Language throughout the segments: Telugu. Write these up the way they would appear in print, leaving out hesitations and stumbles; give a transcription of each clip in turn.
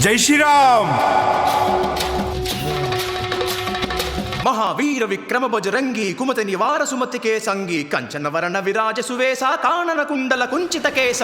జై శ్రీరామ్. మహావీర విక్రమ బజరంగి కుమతి నివార సుమతి కేసంగి కంచన వరణ విరాజ సువేశ కానన కుండల కుంచిత కేశ.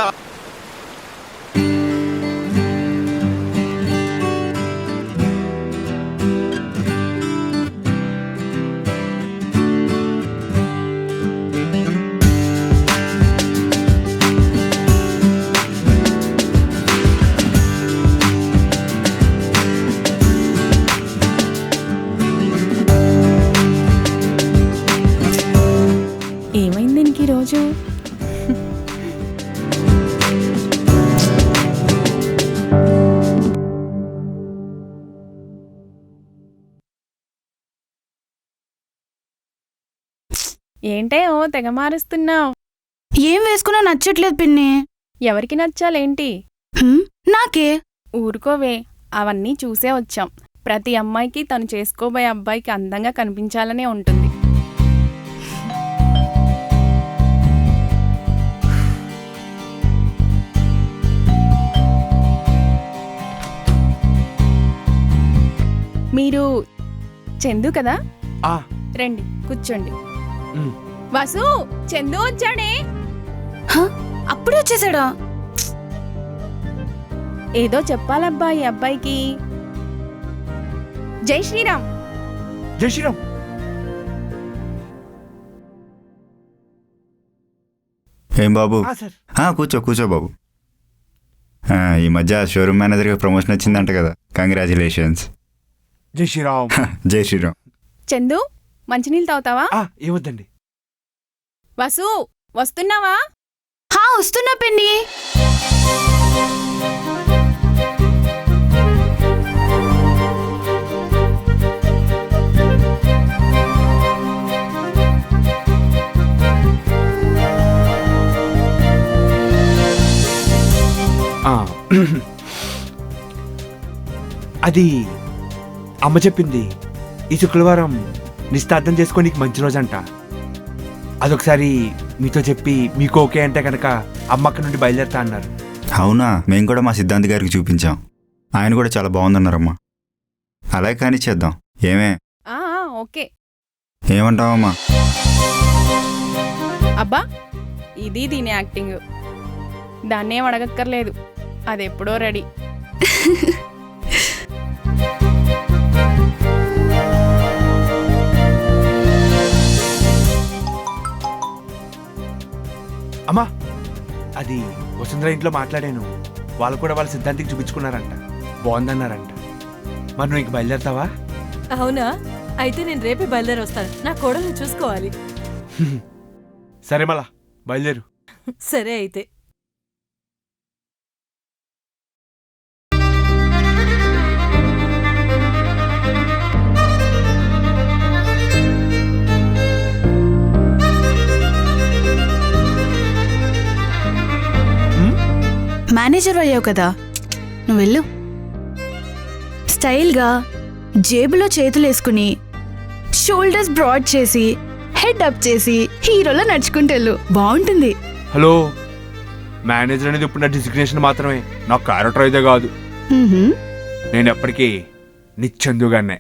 ఏమైంది ఇంక ఈరోజు? ఏంటే ఓ తెగ మారుస్తున్నావు? ఏం వేసుకున్నా నచ్చట్లేదు పిన్ని. ఎవరికి నచ్చాలేంటి? నాకే. ఊరుకోవే, అవన్నీ చూసే వచ్చాం. ప్రతి అమ్మాయికి తను చేసుకోబోయే అబ్బాయికి అందంగా కనిపించాలనే ఉంటుంది. మీరు చందు కదా? రండి కూర్చోండి. వాసు, చందు వచ్చాడే. అప్పుడే వచ్చేసాడా? ఏదో చెప్పాలబ్బా ఈ అబ్బాయికి. జై శ్రీరామ్. జై శ్రీరామ్. ఏం బాబు? కూర్చో కూర్చో బాబు. ఈ మధ్య షోరూమ్ మేనేజర్గా ప్రమోషన్ వచ్చిందంట కదా, కంగ్రాచులేషన్స్. జై శ్రీరామ్. జై శ్రీరామ్. చందు, మంచినీళ్ళు తాగుతావా? ఏవద్దండి. వాసు, వస్తున్నావా? వస్తున్నా పిన్ని. అది అమ్మ చెప్పింది. ఈ శుక్రవారం నిశ్చితార్థం చేసుకోనికి మంచి రోజంట. అదొకసారి మీతో చెప్పి మీకు ఓకే అంటే కనుక అమ్మ అక్కడి నుండి బయలుదేరుతా అన్నారు. అవునా? మేము కూడా మా సిద్ధాంత్ గారికి చూపించాం. ఆయన కూడా చాలా బాగుందన్నారమ్మా. అలాగే కానీ చేద్దాం. ఏమే? ఓకే. ఏమంటావమ్మా? అబ్బా, ఇది దీని యాక్టింగ్. దాన్నేం అడగక్కర్లేదు, అదెప్పుడో రెడీ. అమ్మా, అది వసుంధర ఇంట్లో మాట్లాడాను. వాళ్ళు కూడా వాళ్ళ సిద్ధాంతికి చూపించుకున్నారంట, బాగుందన్నారంట. మరి నువ్వు ఇంక బయలుదేరుతావా? అవునా? అయితే నేను రేపే బయలుదేరి వస్తాను. నా కోడల్ని చూసుకోవాలి. సరే మళ్ళా బయలుదేరు. సరే అయితే. మేనేజర్ అయ్యావు కదా, నువ్వు వెళ్ళు. స్టైల్గా జేబులో చేతులేసుకుని షోల్డర్స్ బ్రాడ్ చేసి హెడ్ అప్ చేసి హీరోలో నడుచుకుంటూ బాగుంటుంది. హలో, మేనేజర్ అనేది ఇప్పుడు నా డిసిగ్నేషన్ మాత్రమే, నా క్యారెక్టర్ అయితే కాదు. నేను ఎప్పటికీ నిశ్చందుగానే.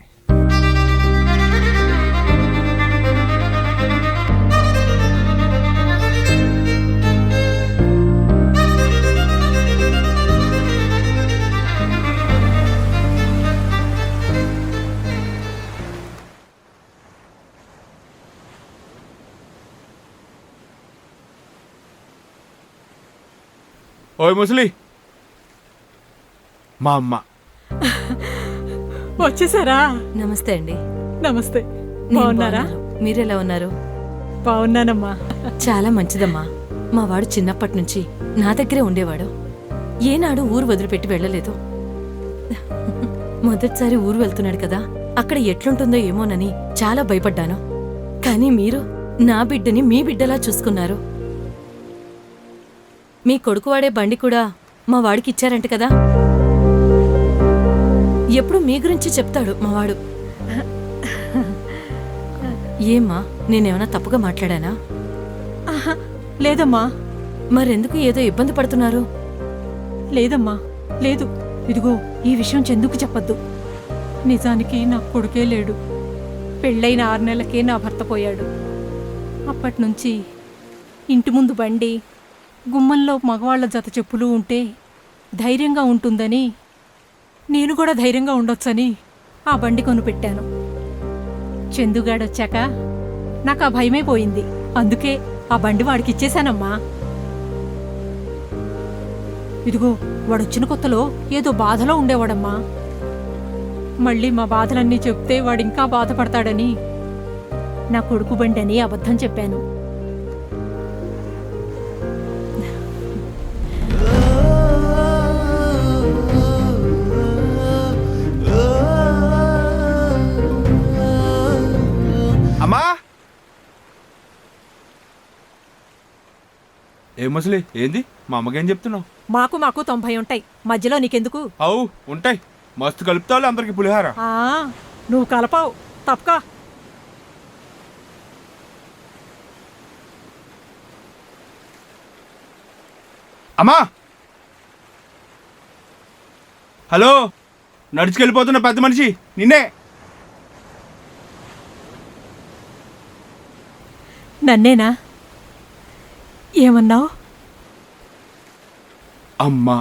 ఓయ్ ముసలి, మా అమ్మ. వచ్చేసారా? నమస్తే అండి. నమస్తే. బాగున్నారా? మీరెలా ఉన్నారు? బాగున్నానమ్మా. చాలా మంచిదమ్మా. మా వాడు చిన్నప్పటి నుంచి నా దగ్గరే ఉండేవాడు. ఏనాడు ఊరు వదిలిపెట్టి వెళ్ళలేదు. మొదటిసారి ఊరు వెళ్తున్నాడు కదా, అక్కడ ఎట్లుంటుందో ఏమోనని చాలా భయపడ్డాను. కానీ మీరు నా బిడ్డని మీ బిడ్డలా చూసుకున్నారు. మీ కొడుకు వాడే బండి కూడా మా వాడికి ఇచ్చారంట కదా. ఎప్పుడు మీ గురించి చెప్తాడు మావాడు. ఏమ్మా, నేనేమన్నా తప్పుగా మాట్లాడానా? లేదమ్మా. మరెందుకు ఏదో ఇబ్బంది పడుతున్నారు? లేదమ్మా, లేదు. ఇదిగో ఈ విషయం చందుకు చెప్పొద్దు. నిజానికి నా కొడుకే లేడు. పెళ్ళైన 6 నెలలకే నా భర్త పోయాడు. అప్పటినుంచి ఇంటి ముందు బండి, గుమ్మంలో మగవాళ్ల జత చెప్పులు ఉంటే ధైర్యంగా ఉంటుందని, నేను కూడా ధైర్యంగా ఉండొచ్చని ఆ బండి కొనిపెట్టాను. చందుగాడొచ్చాక నాకు ఆ భయమే పోయింది. అందుకే ఆ బండి వాడికి ఇచ్చేశానమ్మా. ఇదిగో వాడొచ్చిన కొత్తలో ఏదో బాధలో ఉండేవాడమ్మా. మళ్ళీ మా బాధలన్నీ చెప్తే వాడింకా బాధపడతాడని నా కొడుకు బండి అని అబద్ధం చెప్పాను. అమ్మా ఏ ముసలి ఏంది మా అమ్మకేం చెప్తున్నావు? మాకు 90 ఉంటాయి, మధ్యలో నీకెందుకు? అవు ఉంటాయి, మస్తు కలుపుతావు అందరికి పులిహార. ఆ, నువ్వు కలపావు తప్పకా. అమ్మా హలో, నడుచుకెళ్ళిపోతున్న పెద్ద మనిషి నిన్నే. నన్నేనా? ఏమన్నావు? అమ్మా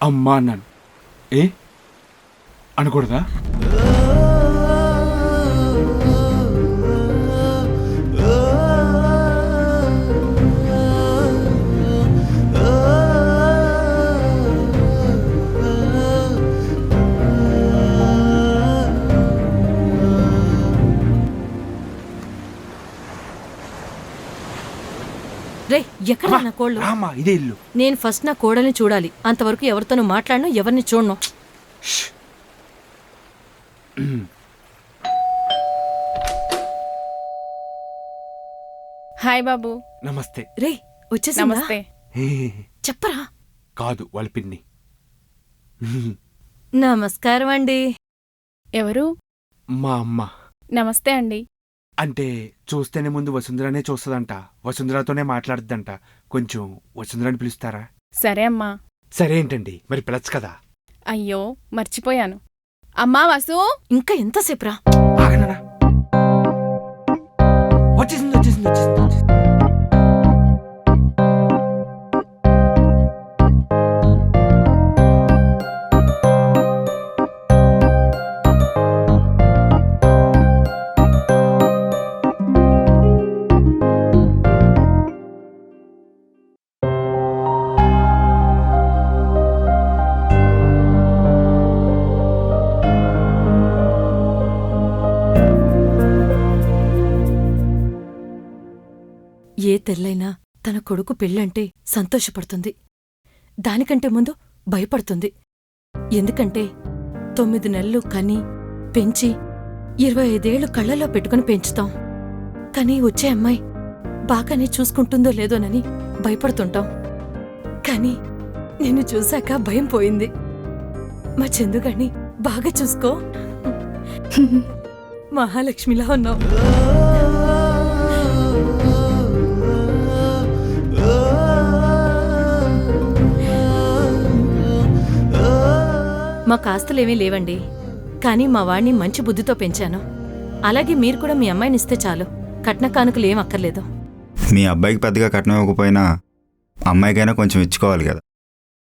అమ్మా అన్నాను. ఏ అనకూడదా? రే, ఎక్కడ నా కోళ్ళు? రామ్మా, ఇదే ఇల్లు. నేను ఫస్ట్ నా కోడల్ని చూడాలి. అంతవరకు ఎవరితోనూ మాట్లాడను, ఎవరిని చూడను. హాయ్ బాబు. నమస్తే. రే, వచ్చేసి నమస్తే. చెప్పరా? కాదు వాళ్ళ పిన్ని. నమస్కారం అండి. ఎవరు? మా అమ్మ. నమస్తే అండి. అంటే చూస్తేనే ముందు వసుంధరనే చూస్తుందంట, వసుంధరతోనే మాట్లాడుద్దంట. కొంచెం వసుంధరని పిలుస్తారా? సరే అమ్మా. సరే ఏంటండి, మరి పిలచ్చు కదా. అయ్యో మర్చిపోయాను. అమ్మా వసు. ఇంకా ఎంతసేపురా? ఆగనరా, వచ్చేసింది వచ్చేసింది వచ్చేసింది వచ్చేసింది. ఏ తెల్లైనా తన కొడుకు పెళ్ళంటే సంతోషపడుతుంది. దానికంటే ముందు భయపడుతుంది. ఎందుకంటే 9 నెలలు కని పెంచి 25 ఏళ్లు కళ్ళలో పెట్టుకుని పెంచుతాం. కానీ వచ్చే అమ్మాయి బాగానే చూసుకుంటుందో లేదోనని భయపడుతుంటాం. కానీ నిన్ను చూశాక భయం పోయింది. మా చందుగాణ్ణి బాగా చూసుకో. మహాలక్ష్మిలా ఉన్నావు. మా కాస్తులేమీ లేవండి, కానీ మా వాణ్ణి మంచి బుద్ధితో పెంచాను. అలాగే మీరు కూడా మీ అమ్మాయిని ఇస్తే చాలు. కట్న కానుకలు ఏం అక్కర్లేదు. మీ అబ్బాయికి పెద్దగా కట్నం ఇవ్వకపోయినా అమ్మాయికైనా కొంచెం ఇచ్చుకోవాలి కదా.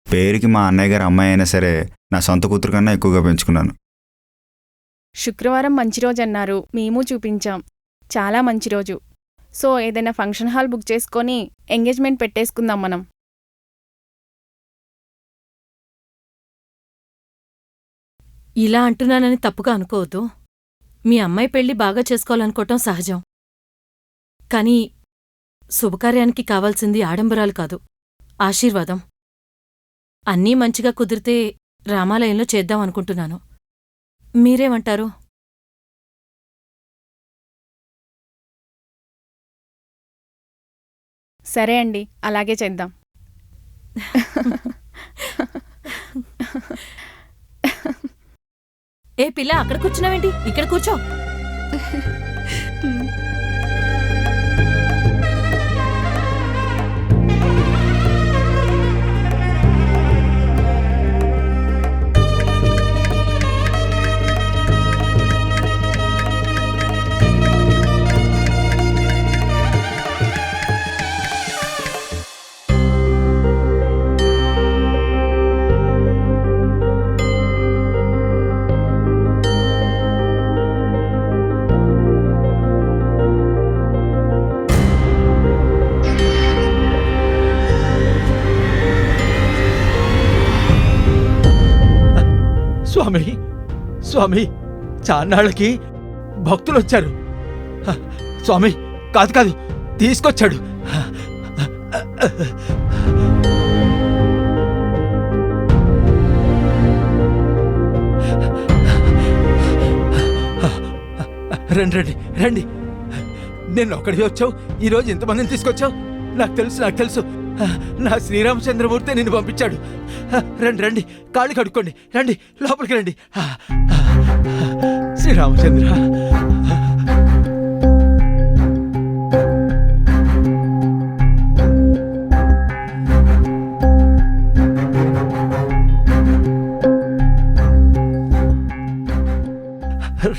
పేరుకి మా అన్నయ్య గారి అమ్మాయి అయినా సరే నా సొంత కూతురు కన్నా ఎక్కువగా పెంచుకున్నాను. శుక్రవారం మంచి రోజు అన్నారు, మేము చూపించాం. చాలా మంచి రోజు. సో ఏదైనా ఫంక్షన్ హాల్ బుక్ చేసుకొని ఎంగేజ్మెంట్ పెట్టేసుకుందాం మనం. ఇలా అంటున్నానని తప్పుగా అనుకోవద్దు. మీ అమ్మాయి పెళ్లి బాగా చేసుకోవాలనుకోవటం సహజం. కానీ శుభకార్యానికి కావాల్సింది ఆడంబరాలు కాదు, ఆశీర్వాదం. అన్నీ మంచిగా కుదిరితే రామాలయంలో చేద్దాం అనుకుంటున్నాను. మీరేమంటారు? సరే అండి, అలాగే చేద్దాం. ఏ పిల్ల, అక్కడ కూర్చున్నావేంటి? ఇక్కడ కూర్చో. స్వామి స్వామి చాన్నాళ్ళకి భక్తులు వచ్చారు. స్వామి కాదు కాదు తీసుకొచ్చాడు. రండి రండి రండి. నేను ఒక్కడికి వచ్చావు, ఈరోజు ఎంతమందిని తీసుకొచ్చావు? నాకు తెలుసు నా శ్రీరామచంద్రమూర్తి నిన్ను పంపించాడు. రండి రండి, కాళ్ళు కడుక్కోండి, రండి లోపలికి రండి. శ్రీరామచంద్ర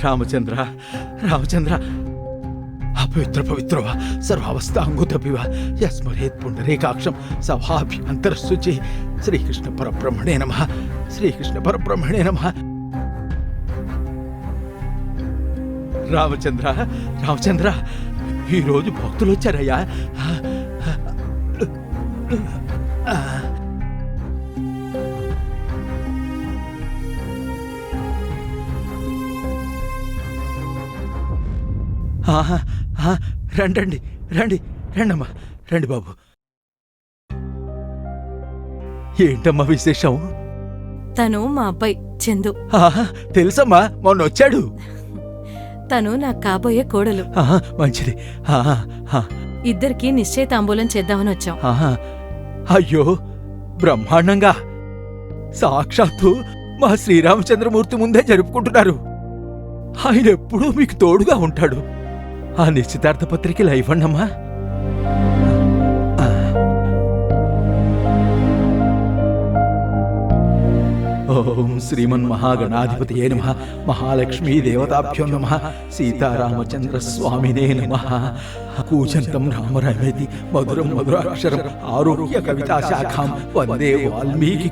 రామచంద్ర రామచంద్ర అపవిత్ర పవిత్ర సర్వావస్థాంగుతపివ యస్మరేత్ పుండరీకాక్షం సభాభ్యంతరశుచి. శ్రీకృష్ణ పరబ్రహ్మణే నమః, శ్రీకృష్ణ పరబ్రహ్మణే నమః. రామచంద్ర రామచంద్ర ఈరోజు భక్తులు వచ్చారయ్యా. రండి రండి రండమ్మా, రండి బాబు. ఏంటమ్మా విశేషం? తను మా అబ్బాయి చందు. తెలుసమ్మా, మొన్న వచ్చాడు. తను నాకు కాబోయే కోడలు. మంచిది. ఇద్దరికి నిశ్చయితాంబూలం చేద్దామని వచ్చాం. అయ్యో బ్రహ్మాండంగా, సాక్షాత్తు మా శ్రీరామచంద్రమూర్తి ముందే జరుపుకుంటున్నారు. ఆయన ఎప్పుడూ మీకు తోడుగా ఉంటాడు. ఆ నిశ్చితార్థ పత్రికలు ఇవ్వండమ్మా. ఓం శ్రీమన్మహాగణాధిపతయే నమః, మహాలక్ష్మీ దేవతాభ్యో నమః, సీతారామచంద్ర స్వామినే నమః. కూజంతం రామరామేతి మధురం మధురాక్షరం ఆరోగ్య కవితా శాఖాం వందే వాల్మీకి.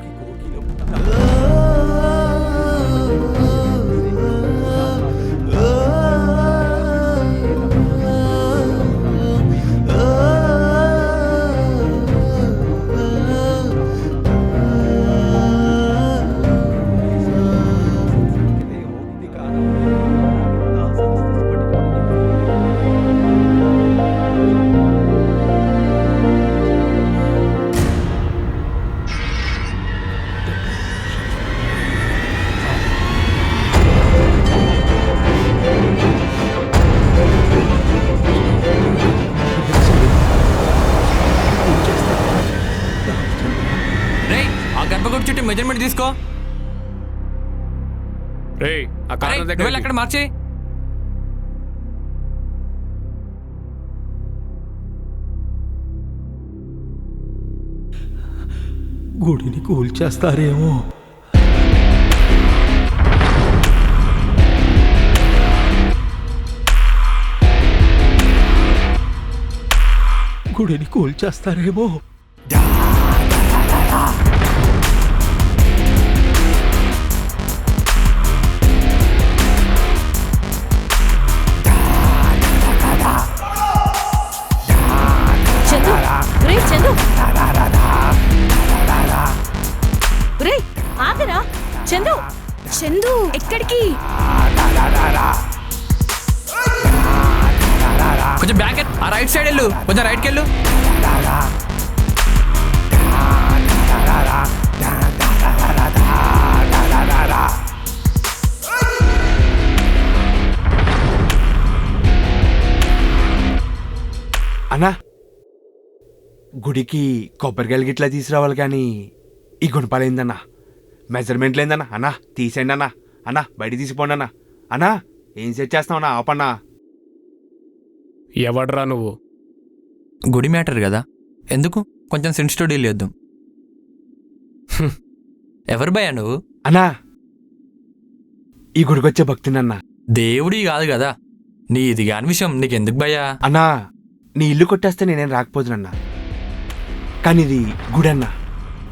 మెజర్మెంట్ తీసుకో. అక్కడ మార్చి. గుడిని కూల్చేస్తారేమో. గుడిని కూల్చేస్తారేమో. చందు చందు ఎక్కడికి? కొంచెం బ్యాక్ ఆ రైట్ సైడ్ వెళ్ళు, కొంచెం రైట్కి వెళ్ళు. అన్నా, గుడికి కొబ్బరికాయలు గిట్లా తీసుకురావాలి కానీ ఈ గుణపాలైందన్నా, మెజర్మెంట్ లేదన్నా. అన్నా తీసేయండి అన్నా, అన్నా బయట తీసిపోండి అన్నా. అన్నా ఏం సెట్ చేస్తావన్నా? ఆపన్నా. ఎవడ్రా నువ్వు? గుడి మ్యాటర్ కదా, ఎందుకు కొంచెం సెన్సిటివ్ డీల్ చేద్దాం. ఎవరు భయ్యా నువ్వు? అన్నా ఈ గుడికొచ్చే భక్తునన్నా. దేవుడి కాదు కదా, నీ ఇది కాని విషయం నీకెందుకు భయ్యా? అన్నా నీ ఇల్లు కొట్టేస్తే నేనేం రాకపోదునన్నా, కానీ ఇది గుడన్నా,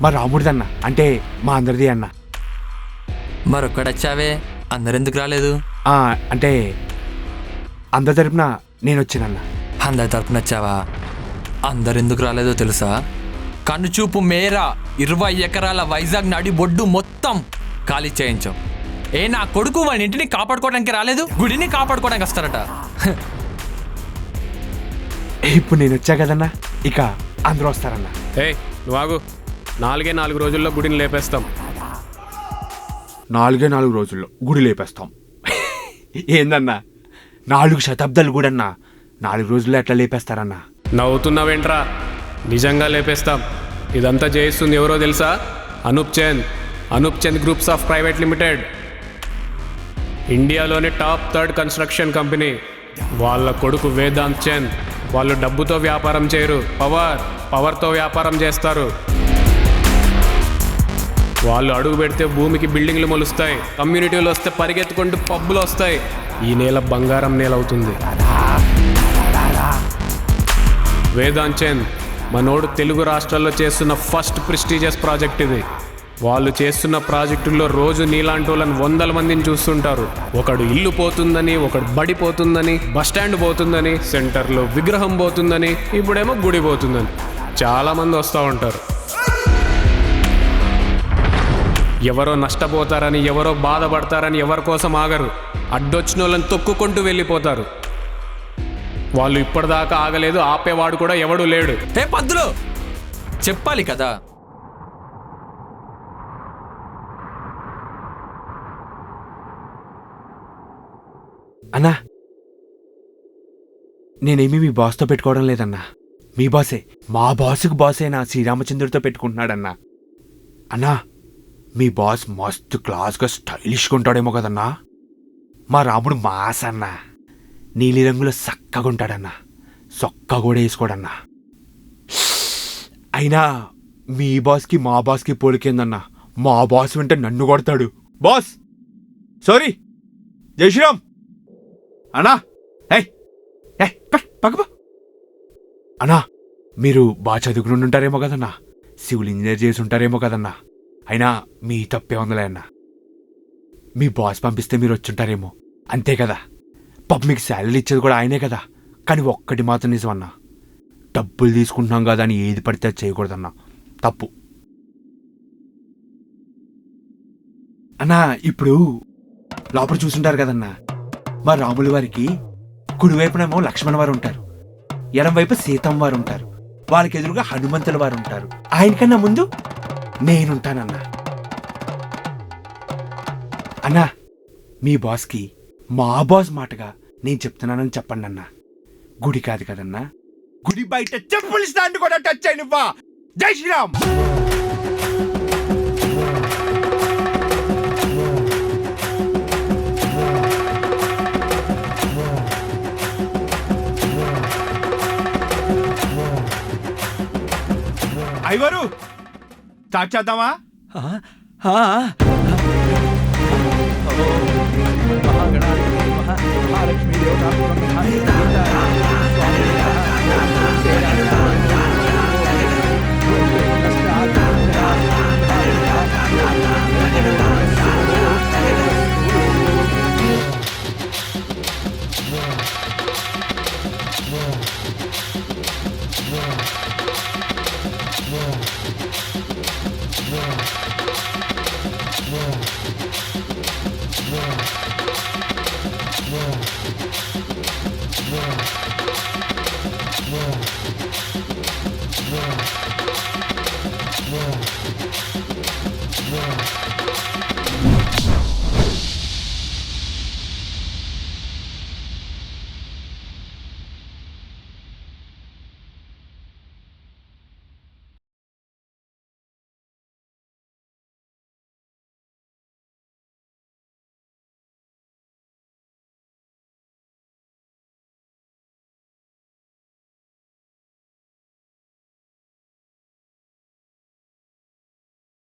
మా రాముడిదన్నా, అంటే మా అందరిది అన్నా. మరొక్కడొచ్చావే, అందరెందుకు రాలేదు? అంటే అందరి తరపున నేను వచ్చినన్నా. అందరి తరపున వచ్చావా? అందరెందుకు రాలేదో తెలుసా? కన్నుచూపు మేర 20 ఎకరాల వైజాగ్ నడి బొడ్డు మొత్తం ఖాళీ చేయించాం. ఏ నా కొడుకు వాడి ఇంటిని కాపాడుకోవడానికి రాలేదు, గుడిని కాపాడుకోవడానికి వస్తారట. ఇప్పుడు నేను వచ్చా కదన్నా, ఇక అందరూ వస్తారన్నా. నువ్వు ఆగు. 4 రోజుల్లో గుడిని లేపేస్తాం. 4 రోజుల్లో గుడి లేపేస్తాం. ఏందన్నా 4 శతాబ్దాలు కూడా అన్నా 4 రోజుల్లో ఎట్లా లేపేస్తారన్నా? నవ్వుతున్నావేంట్రా? నిజంగా లేపేస్తాం. ఇదంతా చేయిస్తుంది ఎవరో తెలుసా? Anoop Chand groups of private limited, ఇండియాలోని టాప్ 3rd కన్స్ట్రక్షన్ కంపెనీ. వాళ్ళ కొడుకు వేదాంత్ చంద్. వాళ్ళు డబ్బుతో వ్యాపారం చేయరు, పవర్తో వ్యాపారం చేస్తారు. వాళ్ళు అడుగు పెడితే భూమికి బిల్డింగ్లు మొలుస్తాయి, కమ్యూనిటీలు వస్తే పరిగెత్తుకుంటూ పబ్బులు వస్తాయి. ఈ నేల బంగారం నేల అవుతుంది. వేదాంత్ చంద్ మనోడు తెలుగు రాష్ట్రాల్లో చేస్తున్న ఫస్ట్ ప్రెస్టీజియస్ ప్రాజెక్ట్ ఇది. వాళ్ళు చేస్తున్న ప్రాజెక్టుల్లో రోజు నీలాంటి వాళ్ళని 100 మందిని చూస్తుంటారు. ఒకడు ఇల్లు పోతుందని, ఒకడు బడి పోతుందని, బస్టాండ్ పోతుందని, సెంటర్లో విగ్రహం పోతుందని, ఇప్పుడేమో గుడి పోతుందని చాలామంది వస్తూ ఉంటారు. ఎవరో నష్టపోతారని, ఎవరో బాధపడతారని ఎవరి కోసం ఆగరు. అడ్డొచ్చిన వాళ్ళని తొక్కుకుంటూ వెళ్ళిపోతారు. వాళ్ళు ఇప్పటిదాకా ఆగలేదు, ఆపేవాడు కూడా ఎవడూ లేడు. ఏ పద్దులు చెప్పాలి కదా. అన్నా నేనేమి మీ బాస్తో పెట్టుకోవడం లేదన్నా, మీ బాసే, మా బాసుకు బాసేనా శ్రీరామచంద్రుడితో పెట్టుకుంటున్నాడన్నా. అన్నా మీ బాస్ మస్తు క్లాస్గా స్టైలిష్గా ఉంటాడేమో కదన్నా. మా రాముడు మాస్ అన్నా, నీలిరంగులో చక్కగా ఉంటాడన్నా, సొక్క కూడా వేసుకోడన్నా. అయినా మీ బాస్కి మా బాస్కి పోలికేందన్నా, మా బాస్ వింటే నన్ను కొడతాడు. బాస్ సారీ, జై శ్రీరామ్ అన్నా. పక్కపా అన్నా, మీరు బాగా చదువుకుని ఉంటారేమో కదన్నా, సివిల్ ఇంజనీర్ చేసి ఉంటారేమో కదన్నా. అయినా మీ తప్పే ఉందిలే అన్నా, మీ బాస్ పంపిస్తే మీరు వచ్చుంటారేమో, అంతే కదా. పాప మీకు శాలరీ ఇచ్చేది కూడా ఆయనే కదా. కానీ ఒక్కటి మాత్రం నిజమన్నా, డబ్బులు తీసుకుంటున్నాం కదా అని ఏది పడితే అది చేయకూడదన్నా, తప్పు అన్నా. ఇప్పుడు లోపల చూసుంటారు కదన్నా, మా రాముల వారికి కుడివైపునేమో లక్ష్మణ వారు ఉంటారు, ఎడంవైపు సీతమ్మ వారు ఉంటారు, వాళ్ళకి ఎదురుగా హనుమంతుల వారు ఉంటారు. ఆయనకన్నా ముందు నేనుంటానన్నా. అన్నా మీ బాస్కి మా బాస్ మాటగా నేను చెప్తున్నానని చెప్పండి అన్నా. గుడి కాదు కదన్నా, గుడి బయట చెప్పులు స్టాండ్ కూడా టచ్ అయినవ్వా. జై శ్రీరామ్. అయ్యగారు స్టార్ట్ చేద్దామా? Yeah.